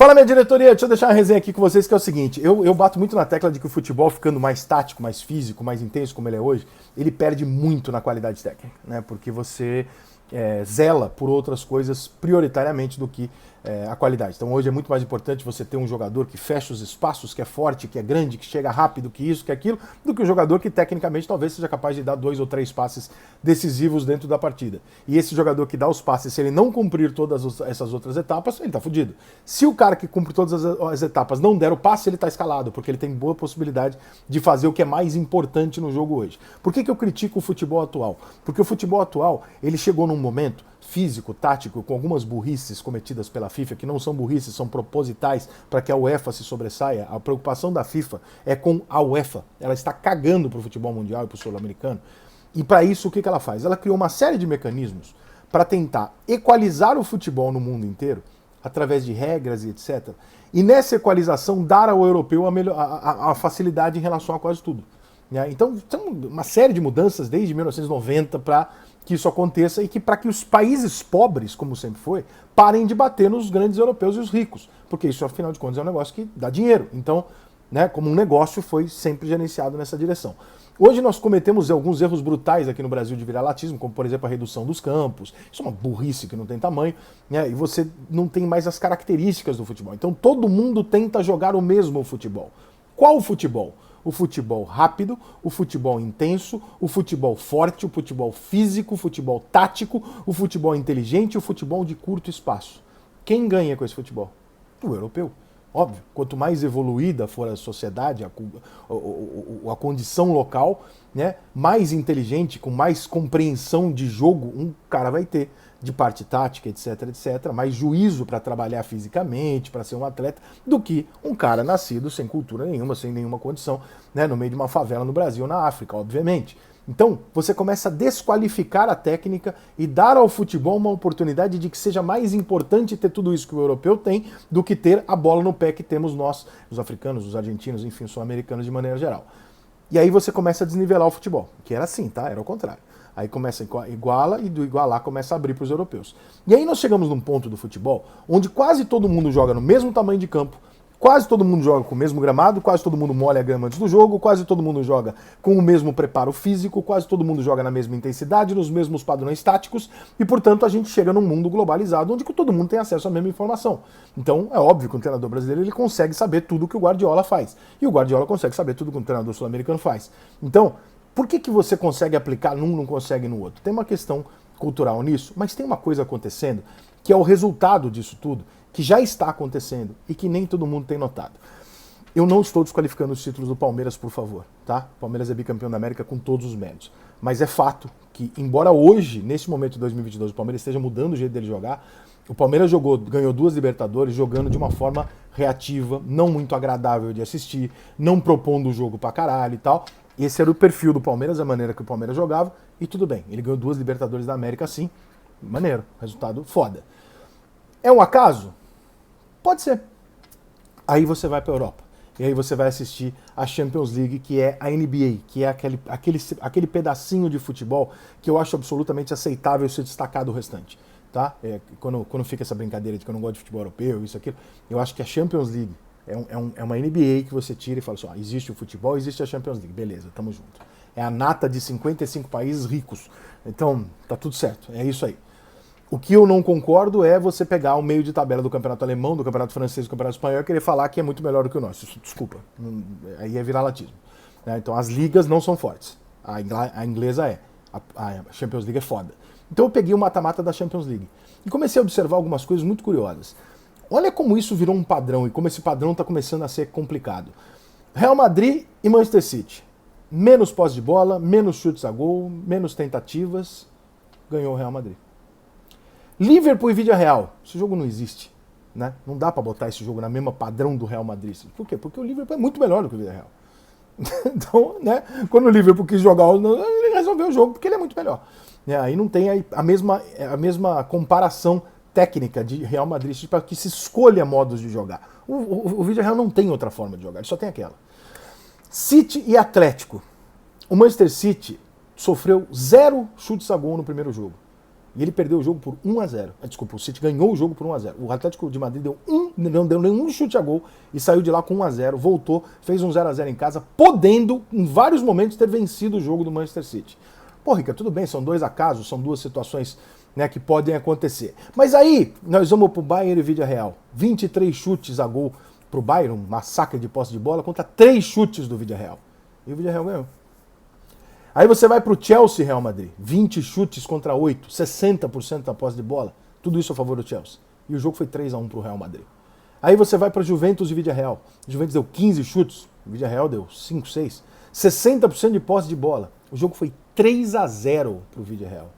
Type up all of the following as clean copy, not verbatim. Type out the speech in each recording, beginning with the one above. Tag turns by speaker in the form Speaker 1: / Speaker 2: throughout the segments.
Speaker 1: Fala, minha diretoria, deixa eu deixar uma resenha aqui com vocês, que é o seguinte, eu bato muito na tecla de que o futebol, ficando mais tático, mais físico, mais intenso como ele é hoje, ele perde muito na qualidade técnica, né? Porque você zela por outras coisas prioritariamente do que a qualidade. Então hoje é muito mais importante você ter um jogador que fecha os espaços, que é forte, que é grande, que chega rápido, que isso, que aquilo, do que um jogador que tecnicamente talvez seja capaz de dar 2 ou 3 passes decisivos dentro da partida. E esse jogador que dá os passes, se ele não cumprir todas essas outras etapas, ele tá fudido. Se o cara que cumpre todas as etapas não der o passe, ele tá escalado, porque ele tem boa possibilidade de fazer o que é mais importante no jogo hoje. Por que eu critico o futebol atual? Porque o futebol atual, ele chegou num momento físico, tático, com algumas burrices cometidas pela FIFA, que não são burrices, são propositais para que a UEFA se sobressaia. A preocupação da FIFA é com a UEFA. Ela está cagando para o futebol mundial e para o sul-americano. E para isso, o que ela faz? Ela criou uma série de mecanismos para tentar equalizar o futebol no mundo inteiro, através de regras e etc. E nessa equalização, dar ao europeu a facilidade em relação a quase tudo. Então, são uma série de mudanças desde 1990 para que isso aconteça e que para que os países pobres, como sempre foi, parem de bater nos grandes europeus e os ricos, porque isso, afinal de contas, é um negócio que dá dinheiro. Então, como um negócio, foi sempre gerenciado nessa direção. Hoje nós cometemos alguns erros brutais aqui no Brasil de viralatismo, como, por exemplo, a redução dos campos. Isso é uma burrice que não tem tamanho, e você não tem mais as características do futebol. Então, todo mundo tenta jogar o mesmo futebol. Qual o futebol? O futebol rápido, o futebol intenso, o futebol forte, o futebol físico, o futebol tático, o futebol inteligente, o futebol de curto espaço. Quem ganha com esse futebol? O europeu. Óbvio, quanto mais evoluída for a sociedade, a condição local, mais inteligente, com mais compreensão de jogo, um cara vai ter, de parte tática, etc, etc, mais juízo para trabalhar fisicamente, para ser um atleta, do que um cara nascido sem cultura nenhuma, sem nenhuma condição, no meio de uma favela no Brasil ou na África, obviamente. Então, você começa a desqualificar a técnica e dar ao futebol uma oportunidade de que seja mais importante ter tudo isso que o europeu tem do que ter a bola no pé que temos nós, os africanos, os argentinos, enfim, os sul-americanos de maneira geral. E aí você começa a desnivelar o futebol, que era assim, tá? Era o contrário. Aí começa a iguala e do igualar começa a abrir para os europeus. E aí nós chegamos num ponto do futebol onde quase todo mundo joga no mesmo tamanho de campo, quase todo mundo joga com o mesmo gramado, quase todo mundo molha a grama antes do jogo, quase todo mundo joga com o mesmo preparo físico, quase todo mundo joga na mesma intensidade, nos mesmos padrões táticos, e portanto a gente chega num mundo globalizado onde todo mundo tem acesso à mesma informação. Então é óbvio que o treinador brasileiro ele consegue saber tudo o que o Guardiola faz, e o Guardiola consegue saber tudo o que o treinador sul-americano faz. Então, por que você consegue aplicar num e não consegue no outro? Tem uma questão cultural nisso, mas tem uma coisa acontecendo que é o resultado disso tudo, que já está acontecendo e que nem todo mundo tem notado. Eu não estou desqualificando os títulos do Palmeiras, por favor, tá? O Palmeiras é bicampeão da América com todos os méritos. Mas é fato que, embora hoje, nesse momento de 2022, o Palmeiras esteja mudando o jeito dele jogar, o Palmeiras ganhou 2 Libertadores jogando de uma forma reativa, não muito agradável de assistir, não propondo o jogo pra caralho e tal. Esse era o perfil do Palmeiras, a maneira que o Palmeiras jogava, e tudo bem. Ele ganhou 2 Libertadores da América, sim. Maneiro, resultado foda. É um acaso? Pode ser. Aí você vai para a Europa. E aí você vai assistir a Champions League, que é a NBA, que é aquele pedacinho de futebol que eu acho absolutamente aceitável se destacar do restante. Tá? Quando fica essa brincadeira de que eu não gosto de futebol europeu, isso, aquilo, eu acho que a Champions League é uma NBA que você tira e fala assim, ó, existe o futebol, existe a Champions League, beleza, tamo junto. É a nata de 55 países ricos. Então, tá tudo certo, é isso aí. O que eu não concordo é você pegar o meio de tabela do campeonato alemão, do campeonato francês, do campeonato espanhol e querer falar que é muito melhor do que o nosso. Desculpa, aí é viralatismo. Então as ligas não são fortes. A inglesa é. A Champions League é foda. Então eu peguei o mata-mata da Champions League e comecei a observar algumas coisas muito curiosas. Olha como isso virou um padrão e como esse padrão está começando a ser complicado. Real Madrid e Manchester City. Menos posse de bola, menos chutes a gol, menos tentativas. Ganhou o Real Madrid. Liverpool e Villarreal. Esse jogo não existe. Né? Não dá para botar esse jogo na mesma padrão do Real Madrid. Por quê? Porque o Liverpool é muito melhor do que o Villarreal. Então, quando o Liverpool quis jogar, ele resolveu o jogo porque ele é muito melhor. Aí não tem a mesma comparação técnica de Real Madrid para que se escolha modos de jogar. O Villarreal não tem outra forma de jogar, ele só tem aquela. City e Atlético. O Manchester City sofreu 0 chutes a gol no primeiro jogo. E ele perdeu o jogo por 1-0. Desculpa, o City ganhou o jogo por 1-0. O Atlético de Madrid não deu nenhum chute a gol e saiu de lá com 1-0, voltou, fez um 0-0 em casa, podendo, em vários momentos, ter vencido o jogo do Manchester City. Pô, Rica, tudo bem, são dois acasos, são duas situações, né, que podem acontecer. Mas aí, nós vamos pro Bayern e Villarreal. 23 chutes a gol pro Bayern, um massacre de posse de bola, contra 3 chutes do Villarreal. E o Villarreal ganhou. Aí você vai pro Chelsea e Real Madrid. 20 chutes contra 8, 60% da posse de bola. Tudo isso a favor do Chelsea. E o jogo foi 3-1 pro Real Madrid. Aí você vai para Juventus e Villarreal. O Juventus deu 15 chutes, o Villarreal deu 5, 6. 60% de posse de bola. O jogo foi 3-0 pro Villarreal.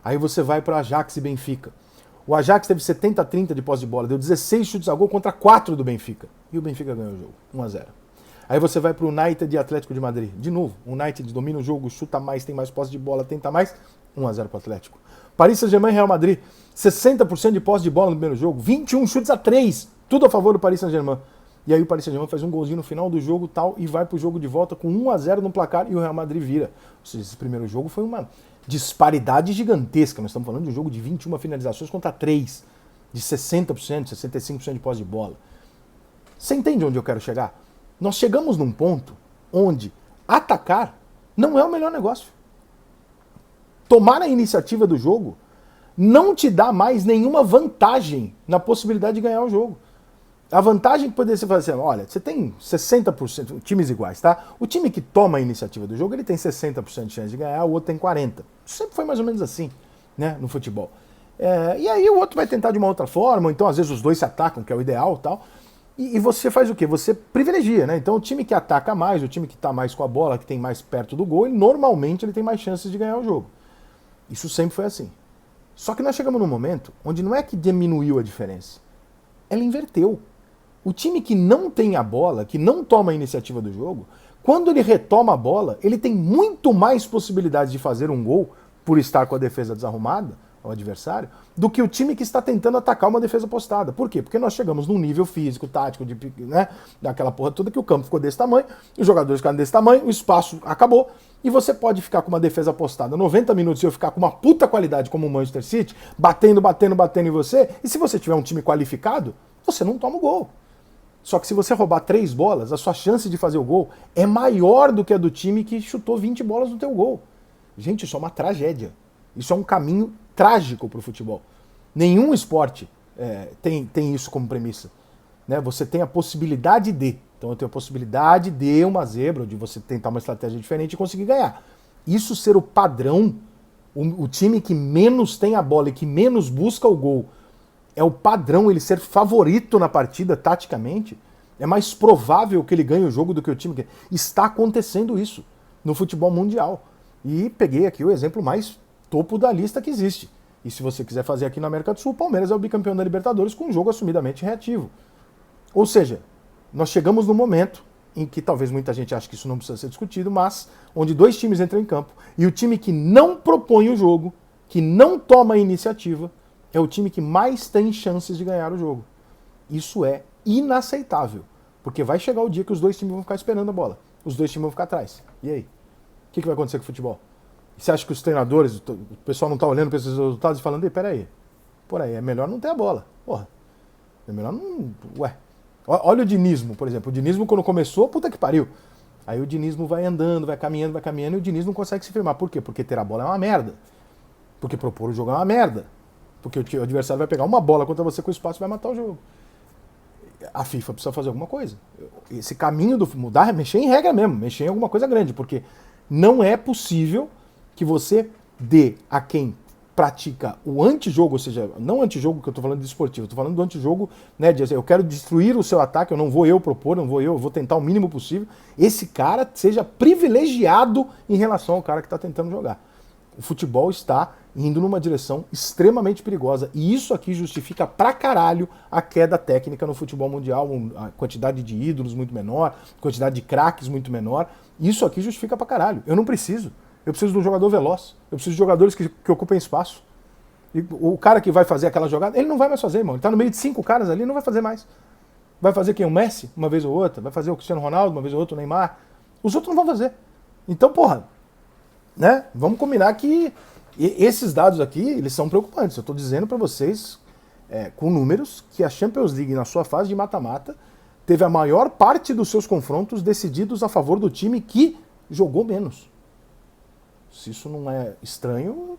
Speaker 1: Aí você vai para Ajax e Benfica. O Ajax teve 70-30 de posse de bola, deu 16 chutes a gol contra 4 do Benfica. E o Benfica ganhou o jogo, 1-0. Aí você vai para o United e Atlético de Madrid. De novo, o United domina o jogo, chuta mais, tem mais posse de bola, tenta mais. 1-0 para o Atlético. Paris Saint-Germain e Real Madrid. 60% de posse de bola no primeiro jogo, 21 chutes a 3. Tudo a favor do Paris Saint-Germain. E aí o Paris Saint-Germain faz um golzinho no final do jogo tal e vai para o jogo de volta com 1-0 no placar e o Real Madrid vira. Ou seja, esse primeiro jogo foi uma disparidade gigantesca. Nós estamos falando de um jogo de 21 finalizações contra 3. De 60%, 65% de posse de bola. Você entende onde eu quero chegar? Nós chegamos num ponto onde atacar não é o melhor negócio. Tomar a iniciativa do jogo não te dá mais nenhuma vantagem na possibilidade de ganhar o jogo. A vantagem que poderia ser fazer, olha, você tem 60%, times iguais, tá? O time que toma a iniciativa do jogo, ele tem 60% de chance de ganhar, o outro tem 40%. Sempre foi mais ou menos assim, né, no futebol. E aí o outro vai tentar de uma outra forma, ou então às vezes os dois se atacam, que é o ideal e tal. E você faz o quê? Você privilegia, né? Então o time que ataca mais, o time que está mais com a bola, que tem mais perto do gol, normalmente ele tem mais chances de ganhar o jogo. Isso sempre foi assim. Só que nós chegamos num momento onde não é que diminuiu a diferença, ela inverteu. O time que não tem a bola, que não toma a iniciativa do jogo, quando ele retoma a bola, ele tem muito mais possibilidades de fazer um gol por estar com a defesa desarrumada, o adversário, do que o time que está tentando atacar uma defesa postada. Por quê? Porque nós chegamos num nível físico, tático, né, daquela porra toda, que o campo ficou desse tamanho, os jogadores ficaram desse tamanho, o espaço acabou, e você pode ficar com uma defesa postada 90 minutos e eu ficar com uma puta qualidade como o Manchester City, batendo em você, e se você tiver um time qualificado, você não toma o gol. Só que se você roubar 3 bolas, a sua chance de fazer o gol é maior do que a do time que chutou 20 bolas no teu gol. Gente, isso é uma tragédia. Isso é um caminho trágico para o futebol. Nenhum esporte tem isso como premissa. Né? Você tem a possibilidade de. Então eu tenho a possibilidade de uma zebra, de você tentar uma estratégia diferente e conseguir ganhar. Isso ser o padrão, o time que menos tem a bola e que menos busca o gol, é o padrão, ele ser favorito na partida taticamente, é mais provável que ele ganhe o jogo do que o time que... Está acontecendo isso no futebol mundial. E peguei aqui o exemplo mais topo da lista que existe. E se você quiser fazer aqui na América do Sul, o Palmeiras é o bicampeão da Libertadores com um jogo assumidamente reativo. Ou seja, nós chegamos no momento em que talvez muita gente ache que isso não precisa ser discutido, mas onde 2 times entram em campo e o time que não propõe o jogo, que não toma a iniciativa, é o time que mais tem chances de ganhar o jogo. Isso é inaceitável, porque vai chegar o dia que os 2 times vão ficar esperando a bola. Os 2 times vão ficar atrás. E aí? O que vai acontecer com o futebol? Você acha que os treinadores, o pessoal não está olhando para esses resultados e falando, peraí, por aí, é melhor não ter a bola. Porra, é melhor não... Ué, olha o dinismo, por exemplo. O dinismo quando começou, puta que pariu. Aí o dinismo vai andando, vai caminhando, e o dinismo não consegue se firmar. Por quê? Porque ter a bola é uma merda. Porque propor o jogo é uma merda. Porque o adversário vai pegar uma bola contra você com o espaço e vai matar o jogo. A FIFA precisa fazer alguma coisa. Esse caminho do mudar, mexer em regra mesmo, mexer em alguma coisa grande, porque não é possível que você dê a quem pratica o antijogo, ou seja, não o antijogo que eu estou falando de esportivo, eu estou falando do antijogo, né, de eu quero destruir o seu ataque, eu não vou propor, eu vou tentar o mínimo possível, esse cara seja privilegiado em relação ao cara que está tentando jogar. O futebol está indo numa direção extremamente perigosa. E isso aqui justifica pra caralho a queda técnica no futebol mundial, a quantidade de ídolos muito menor, a quantidade de craques muito menor. Isso aqui justifica pra caralho. Eu não preciso. Eu preciso de um jogador veloz. Eu preciso de jogadores que ocupem espaço. E o cara que vai fazer aquela jogada, ele não vai mais fazer, irmão. Ele tá no meio de 5 caras ali, não vai fazer mais. Vai fazer quem? O Messi, uma vez ou outra. Vai fazer o Cristiano Ronaldo, uma vez ou outra, o Neymar. Os outros não vão fazer. Então, porra, né? Vamos combinar que E esses dados aqui, eles são preocupantes. Eu estou dizendo para vocês, com números, que a Champions League, na sua fase de mata-mata, teve a maior parte dos seus confrontos decididos a favor do time que jogou menos. Se isso não é estranho,